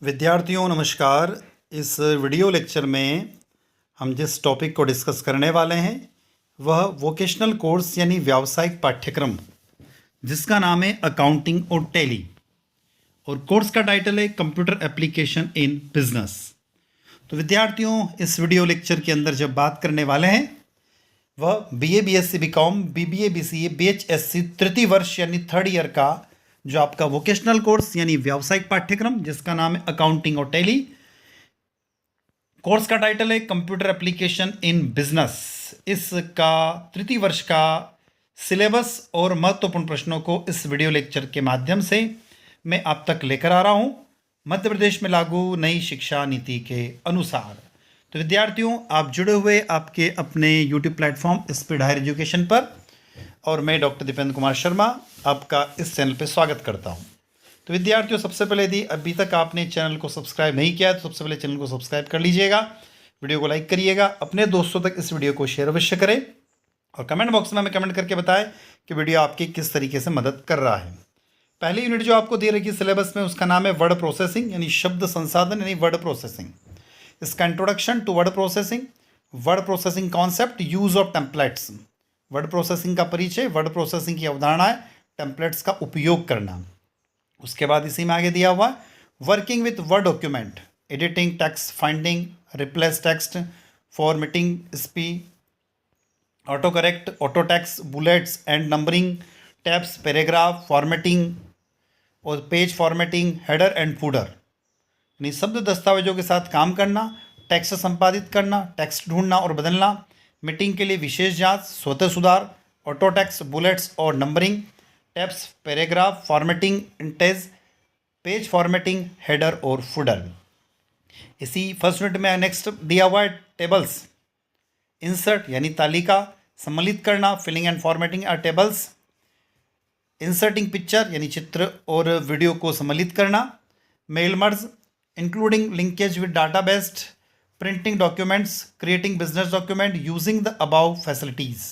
विद्यार्थियों नमस्कार। इस वीडियो लेक्चर में हम जिस टॉपिक को डिस्कस करने वाले हैं वह वोकेशनल कोर्स यानी व्यावसायिक पाठ्यक्रम जिसका नाम है अकाउंटिंग और टैली, और कोर्स का टाइटल है कंप्यूटर एप्लीकेशन इन बिजनेस। तो विद्यार्थियों इस वीडियो लेक्चर के अंदर जब बात करने वाले हैं वह BA, BSc, BCom, BBA, BCA, बीएचएससी तृतीय वर्ष यानी थर्ड ईयर का जो आपका वोकेशनल कोर्स यानी व्यावसायिक पाठ्यक्रम जिसका नाम है अकाउंटिंग और टैली। कोर्स का टाइटल है कंप्यूटर एप्लीकेशन इन बिजनेस। इसका तृतीय वर्ष का सिलेबस और महत्वपूर्ण प्रश्नों को इस वीडियो लेक्चर के माध्यम से मैं आप तक लेकर आ रहा हूं मध्य प्रदेश में लागू नई शिक्षा नीति के अनुसार। तो विद्यार्थियों आप जुड़े हुए आपके अपने YouTube platform speed higher education पर, और मैं डॉक्टर दीपेंद्र कुमार शर्मा आपका इस चैनल पर स्वागत करता हूं। तो विद्यार्थियों सबसे पहले यदि अभी तक आपने चैनल को सब्सक्राइब नहीं किया तो सबसे पहले चैनल को सब्सक्राइब कर लीजिएगा, वीडियो को लाइक करिएगा, अपने दोस्तों तक इस वीडियो को शेयर अवश्य करें और कमेंट बॉक्स में हमें कमेंट करके बताएं कि वीडियो आपकी किस तरीके से मदद कर रहा है। पहली यूनिट जो आपको दे रखी है सिलेबस में उसका नाम है वर्ड प्रोसेसिंग यानी शब्द संसाधन यानी वर्ड प्रोसेसिंग। इसका introduction to word processing concept, use of templates, word processing का परिचय, वर्ड प्रोसेसिंग की अवधारणाएं, टेम्पलेट्स का उपयोग करना। उसके बाद इसी में आगे दिया हुआ working with Word document, editing, text finding, replace text, formatting, speed, auto correct, auto text, bullets and numbering, tabs, paragraph formatting और page formatting, header and footer यानी शब्द दस्तावेजों के साथ काम करना, टेक्स्ट संपादित करना, टेक्स्ट ढूंढना और बदलना, मीटिंग के लिए विशेष जांच, स्वतः सुधार, ऑटो टेक्स्ट, बुलेट्स और नंबरिंग, टैब्स, पैराग्राफ फॉर्मेटिंग, इंटेज, पेज फॉर्मेटिंग, हेडर और फूडर। इसी फर्स्ट यूनिट में नेक्स्ट दिया हुआ है टेबल्स, इंसर्ट यानी तालिका, सम्मिलित करना, filling and formatting are tables, inserting picture यानी चित्र और वीडियो को सम्मिलित करना, mail merge, including linkage with data based, printing documents, creating business document using the above facilities.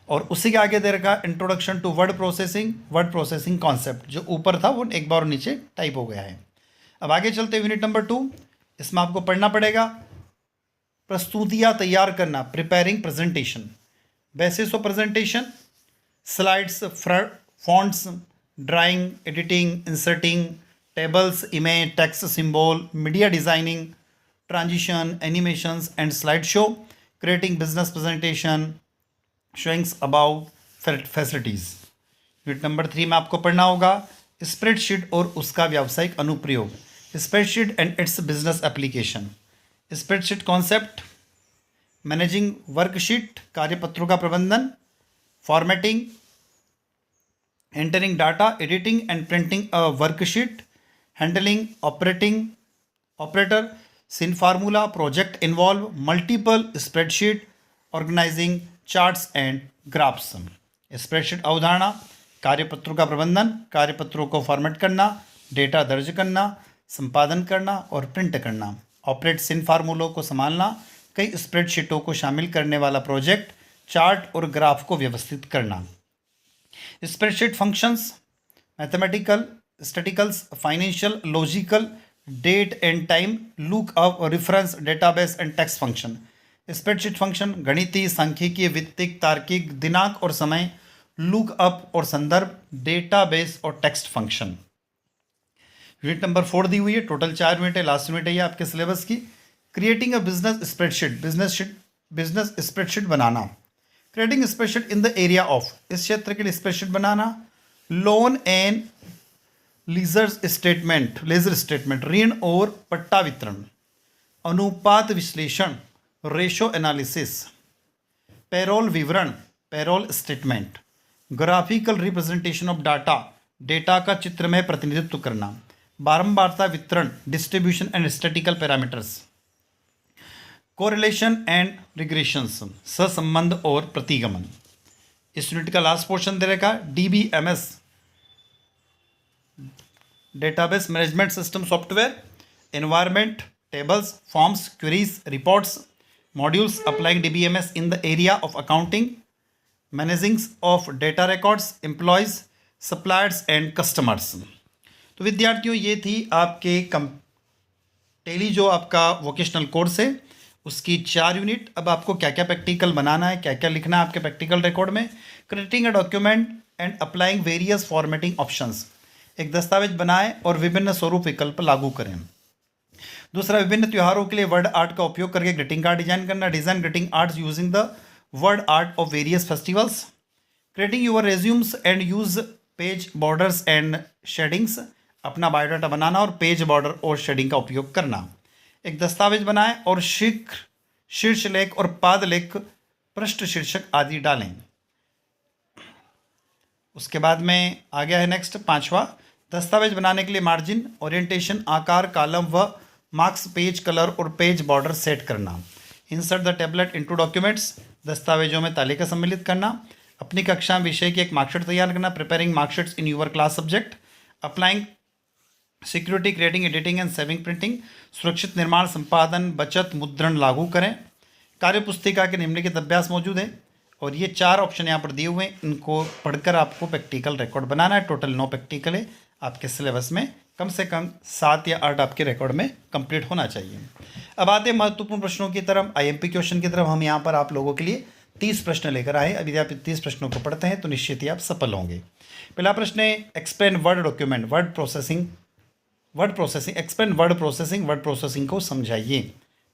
और उसी के आगे दे रखा introduction to word processing concept, जो ऊपर था वो एक बार नीचे टाइप हो गया है। अब आगे चलते यूनिट नंबर 2, इसमें आपको पढ़ना पड़ेगा प्रस्तुतियाँ तैयार करना, preparing presentation, basis of presentation, slides, fonts, drawing, editing, inserting, tables, image, text, symbol, media designing, transition, animations and slide show, creating business presentation, showings about facilities. Unit number 3 में आपको पढ़ना होगा स्प्रेडशीट और उसका व्यावसायिक अनुप्रयोग, spreadsheet and its business application, spreadsheet concept, managing worksheet, कार्यपत्रों का प्रबंधन, formatting, entering data, editing and printing a worksheet, handling operator, in formula, project involve multiple spreadsheet, organizing charts and graphs. Spreadsheet अवधारणा, कार्यपत्रों का प्रबंधन, कार्यपत्रों को फॉर्मेट करना, data दर्ज करना, संपादन करना और प्रिंट करना, ऑपरेट सिन फार्मूलों को संभालना, कई स्प्रेडशीटों को शामिल करने वाला प्रोजेक्ट, चार्ट और ग्राफ को व्यवस्थित करना। Spreadsheet functions, mathematical, staticals, financial, logical, date and time, look up, reference, database and text function. Spreadsheet function गणितीय, सांख्यिकीय, वित्तीय, तार्किक, दिनांक और समय, लुक अप और संदर्भ, डेटाबेस और टेक्स्ट फंक्शन। यूनिट नंबर 4 दी हुई है, टोटल 4 यूनिट है, लास्ट यूनिट है ये आपके सिलेबस की। Creating a business spreadsheet, business spreadsheet बनाना, creating spreadsheet in the area of, इस क्षेत्र के लिए स्प्रेडशीट बनाना, लोन एंड लीजर स्टेटमेंट, ऋण और पट्टा वितरण, अनुपात विश्लेषण, रेशो एनालिसिस, पेरोल विवरण, payroll statement, graphical representation of data, data का चित्र में प्रतिनिधित्व करना, बारंबारता वितरण, distribution and statistical parameters, correlation and regressions, सहसंबंध और प्रतिगमन। इस यूनिट का लास्ट पोर्शन दे रखा DBMS, database management system software, environment, tables, forms, queries, reports, modules applying DBMS in the area of accounting, managing of data records, employees, suppliers and customers। तो विद्यार्थियों, ये थी आपके टेली जो आपका वोकेशनल कोर्स है उसकी 4 यूनिट। अब आपको क्या क्या प्रैक्टिकल बनाना है, क्या क्या लिखना है आपके प्रैक्टिकल रिकॉर्ड में। Creating a document and applying various formatting options, एक दस्तावेज बनाएं और विभिन्न स्वरूप विकल्प लागू करें। दूसरा, विभिन्न त्योहारों के लिए वर्ड आर्ट का उपयोग करके ग्रीटिंग कार्ड डिजाइन करना। Design greeting arts using the word art of various festivals. Creating your resumes and use page borders and shadings, अपना बायोडाटा बनाना और पेज बॉर्डर और शेडिंग का उपयोग करना। एक दस्तावेज बनाएं और शीर्ष लेख और पाद लेख, पृष्ठ शीर्षक आदि डालें। उसके बाद में आ गया है नेक्स्ट 5वां, दस्तावेज बनाने के लिए मार्जिन, ओरिएंटेशन, आकार, कॉलम व मार्क्स, पेज कलर और पेज बॉर्डर सेट करना। Insert the tablet into documents, दस्तावेजों में तालिका सम्मिलित करना। अपनी कक्षा में विषय की एक मार्कशीट तैयार करना। Preparing marksheets in your class subject. Applying security, creating, editing and saving printing, सुरक्षित निर्माण, संपादन, बचत, मुद्रण लागू करें। कार्य पुस्तिका के निम्नलिखित अभ्यास मौजूद हैं और ये 4 ऑप्शन यहाँ पर दिए हुए हैं, इनको पढ़कर आपको प्रैक्टिकल रिकॉर्ड बनाना है। टोटल 9 प्रैक्टिकल है आपके सिलेबस में, कम से कम 7 या 8 आपके रिकॉर्ड में कंप्लीट होना चाहिए। अब आते हैं महत्वपूर्ण प्रश्नों की तरफ, IMP क्वेश्चन की तरफ। हम यहाँ पर आप लोगों के लिए 30 प्रश्न लेकर आए। अभी आप 30 प्रश्नों को पढ़ते हैं तो निश्चित ही आप सफल होंगे। पहला प्रश्न है, explain word document, word processing, explain word processing को समझाइए।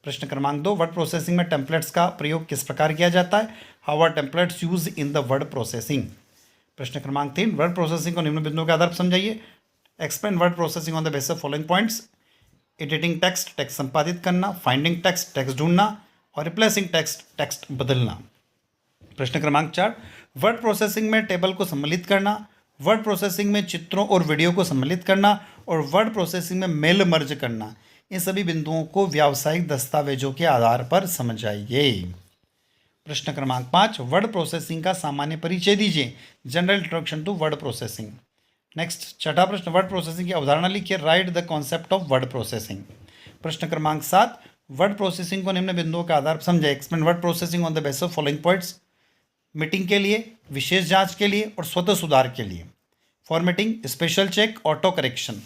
प्रश्न क्रमांक 2, वर्ड प्रोसेसिंग में टेम्पलेट्स का प्रयोग किस प्रकार किया जाता है। How are templates use in the word processing. प्रश्न क्रमांक 3, वर्ड प्रोसेसिंग को निम्न बिंदुओं के आधार पर समझाइए। Explain word processing on the basis of following points. Editing text, text संपादित करना। फाइंडिंग टेक्स्ट, टेक्स्ट ढूंढना। और रिप्लेसिंग टेक्स्ट, टेक्स्ट बदलना। प्रश्न क्रमांक 4, वर्ड प्रोसेसिंग में टेबल को सम्मिलित करना। वर्ड प्रोसेसिंग में चित्रों और वीडियो को सम्मिलित करना और वर्ड प्रोसेसिंग में मेल मर्ज करना। इन सभी बिंदुओं को व्यावसायिक दस्तावेजों के आधार पर समझाइए। प्रश्न क्रमांक 5, वर्ड प्रोसेसिंग का सामान्य परिचय दीजिए। General introduction to word processing. Next, छठा प्रश्न, वर्ड प्रोसेसिंग की अवधारणा लिखिए। Right the concept of word processing. प्रश्न क्रमांक 7, वर्ड प्रोसेसिंग को निम्न बिंदुओं के आधार पर समझाइए। Explain word processing on the basis of following points. Meeting के लिए, विशेष जांच के लिए और स्वतः सुधार के लिए। Formatting, special check, auto correction.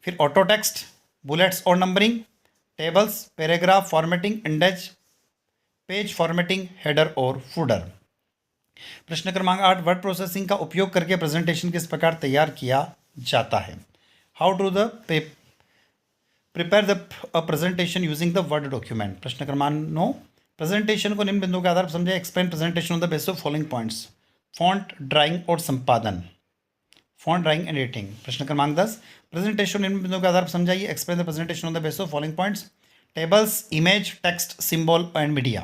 फिर ऑटो टेक्स्ट, बुलेट्स और numbering, tables, paragraph formatting, index, page formatting, header और फूडर। प्रश्न क्रमांक 8, वर्ड प्रोसेसिंग का उपयोग करके प्रेजेंटेशन किस प्रकार तैयार किया जाता है। How to the prepare the presentation using the word document. प्रश्न क्रमांक 9, प्रेजेंटेशन को निम्न बिंदुओं के आधार पर समझे। Explain presentation on the basis of following points. Font, drawing और संपादन। Font, drawing and editing. प्रश्न क्रमांक 10, प्रेजेंटेशन निम्न बिंदुओं के आधार पर समझाइए। Explain the presentation on the basis of following points. Tables, image, text, symbol and media.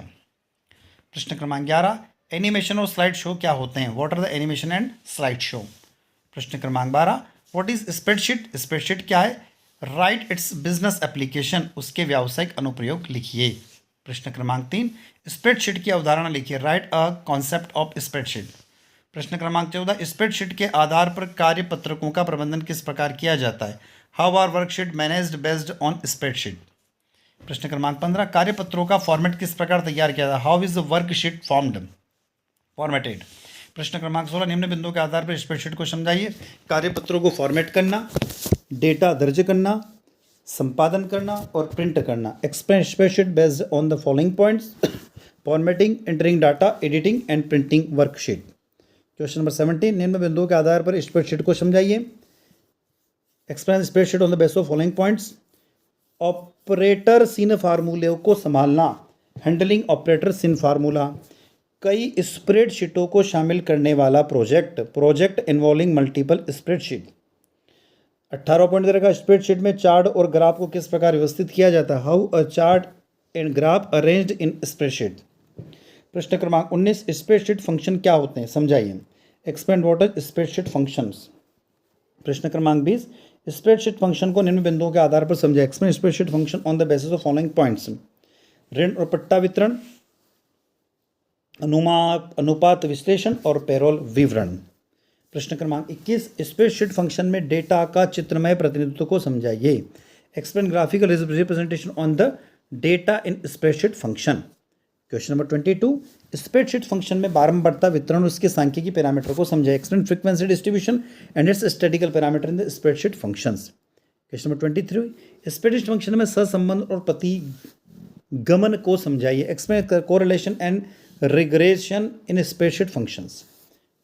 प्रश्न क्रमांक 11, एनिमेशन और स्लाइड शो क्या होते हैं। What are the animation and slide show. प्रश्न क्रमांक 12, व्हाट इज स्प्रेडशीट। स्प्रेडशीट क्या है। राइट इट्स बिजनेस एप्लीकेशन, उसके व्यावसायिक अनुप्रयोग लिखिए। प्रश्न क्रमांक 3, स्प्रेडशीट की अवधारणा लिखिए। Right a concept of spreadsheet. प्रश्न क्रमांक 14, स्प्रेडशीट के आधार पर कार्यपत्रकों का प्रबंधन किस प्रकार किया जाता है। How are worksheet managed based on spreadsheet. प्रश्न क्रमांक 15, कार्यपत्रों का फॉर्मेट किस प्रकार तैयार किया जाता है। How is the worksheet formatted. प्रश्न क्रमांक 16, निम्न बिंदुओं के आधार पर स्प्रेडशीट को समझाइए। कार्यपत्रों को फॉर्मेट करना, डेटा दर्ज करना, संपादन करना और प्रिंट करना। Explain spreadsheet based on the following points. Formatting, entering data, editing and printing worksheet. Question number 17, निम्न बिंदुओं के आधार पर स्प्रेडशीट को समझाइए। Explain spreadsheet on the basis of following points. Operators in फार्मूले को संभालना। Handling operators in formula. कई स्प्रेडशीटों को शामिल करने वाला project involving multiple spreadsheet. 18 point दे रखा, स्प्रेडशीट में चार्ट और ग्राफ को किस प्रकार व्यवस्थित किया जाता है। How a chart and graph arranged in spreadsheet. प्रश्न क्रमांक 19, स्प्रेडशीट फंक्शन क्या होते हैं समझाइए। Explain what is spreadsheet functions. प्रश्न क्रमांक 20, स्प्रेडशीट फंक्शन को निम्न बिंदुओं के आधार पर समझाइए। Explain spreadsheet function on the basis of following points. ऋण और पट्टा वितरण, अनुपात विश्लेषण और पेरोल विवरण। प्रश्न क्रमांक 21, स्प्रेडशीट फंक्शन में डेटा का चित्रमय प्रतिनिधित्व को समझाइए। Explain graphical representation on the data in spreadsheet function. Question number 22, spreadsheet function में बारंबारता वितरण और उसके सांख्यिकी पैरामीटर को समझाएं। Explain frequency distribution and it's statistical parameter in the spreadsheet functions. Question number 23, spreadsheet function में सहसंबंध और प्रतिगमन को समझाइए। Explain correlation and regression in spreadsheet functions.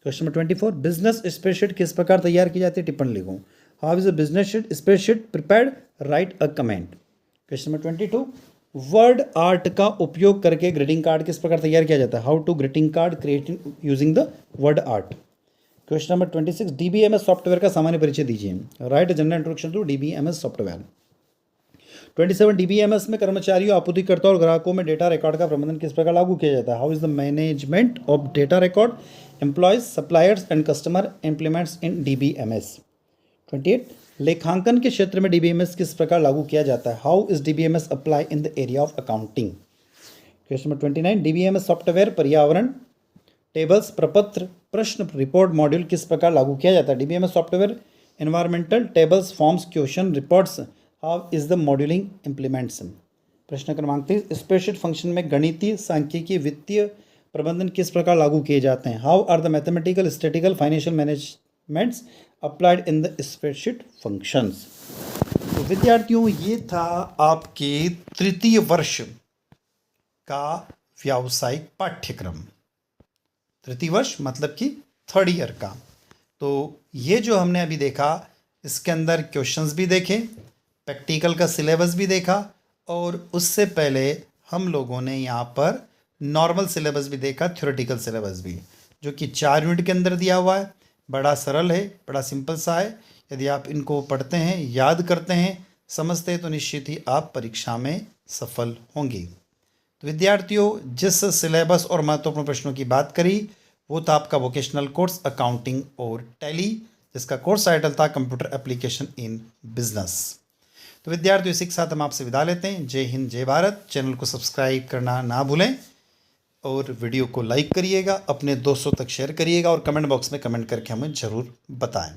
Question number 24, business spreadsheet किस प्रकार तैयार की जाती है, टिप्पणी लिखो। How is a business spreadsheet prepared, right a comment. Question number 22, word art का उपयोग करके ग्रीटिंग कार्ड किस प्रकार तैयार किया जाता है। How to greeting card creating using the word art. Question number 26, DBMS software का सामान्य परिचय दीजिए। Right general introduction to DBMS software. 27, DBMS में कर्मचारियों, आपूर्तिकर्ता और ग्राहकों में डेटा रिकॉर्ड का प्रबंधन किस प्रकार लागू किया जाता है। How is the management of data record, employees, suppliers and customer implements in DBMS. 28, लेखांकन के क्षेत्र में डीबीएमएस किस प्रकार लागू किया जाता है। How is DBMS apply in the area of accounting. Question number 29, DBMS software पर्यावरण, टेबल्स, प्रपत्र, प्रश्न, रिपोर्ट मॉड्यूल किस प्रकार लागू किया जाता है। DBMS software environmental, tables, forms, question, reports. How is the modelling implements. प्रश्न क्रमांक 30, स्प्रेडशीट फंक्शन में गणितीय, सांख्यिकी, वित्तीय प्रबंधन किस प्रकार लागू किए जाते हैं। How are the mathematical, statical, financial managements applied in the spreadsheet functions. तो विद्यार्थियों, ये था आपके तृतीय वर्ष का व्यावसायिक पाठ्यक्रम। तृतीय वर्ष मतलब कि थर्ड ईयर का। तो ये जो हमने अभी देखा, इसके अंदर क्वेश्चंस भी देखे, प्रैक्टिकल का सिलेबस भी देखा, और उससे पहले हम लोगों ने यहाँ पर नॉर्मल सिलेबस भी देखा, थ्योरेटिकल सिलेबस भी, जो कि 4 यूनिट के अंदर दिया हुआ है। बड़ा सरल है, बड़ा सिंपल सा है। यदि आप इनको पढ़ते हैं, याद करते हैं, समझते हैं, तो निश्चित ही आप परीक्षा में सफल होंगे। तो विद्यार्थियों, जिस सिलेबस और महत्वपूर्ण प्रश्नों की बात करी, वो था आपका वोकेशनल कोर्स अकाउंटिंग और टैली, जिसका कोर्स टाइटल था कंप्यूटर एप्लीकेशन इन बिजनेस। तो विद्यार्थियों, इसी के साथ हम आपसे विदा लेते हैं। जय हिंद, जय भारत। चैनल को सब्सक्राइब करना ना भूलें और वीडियो को लाइक करिएगा, अपने दोस्तों तक शेयर करिएगा और कमेंट बॉक्स में कमेंट करके हमें ज़रूर बताएं।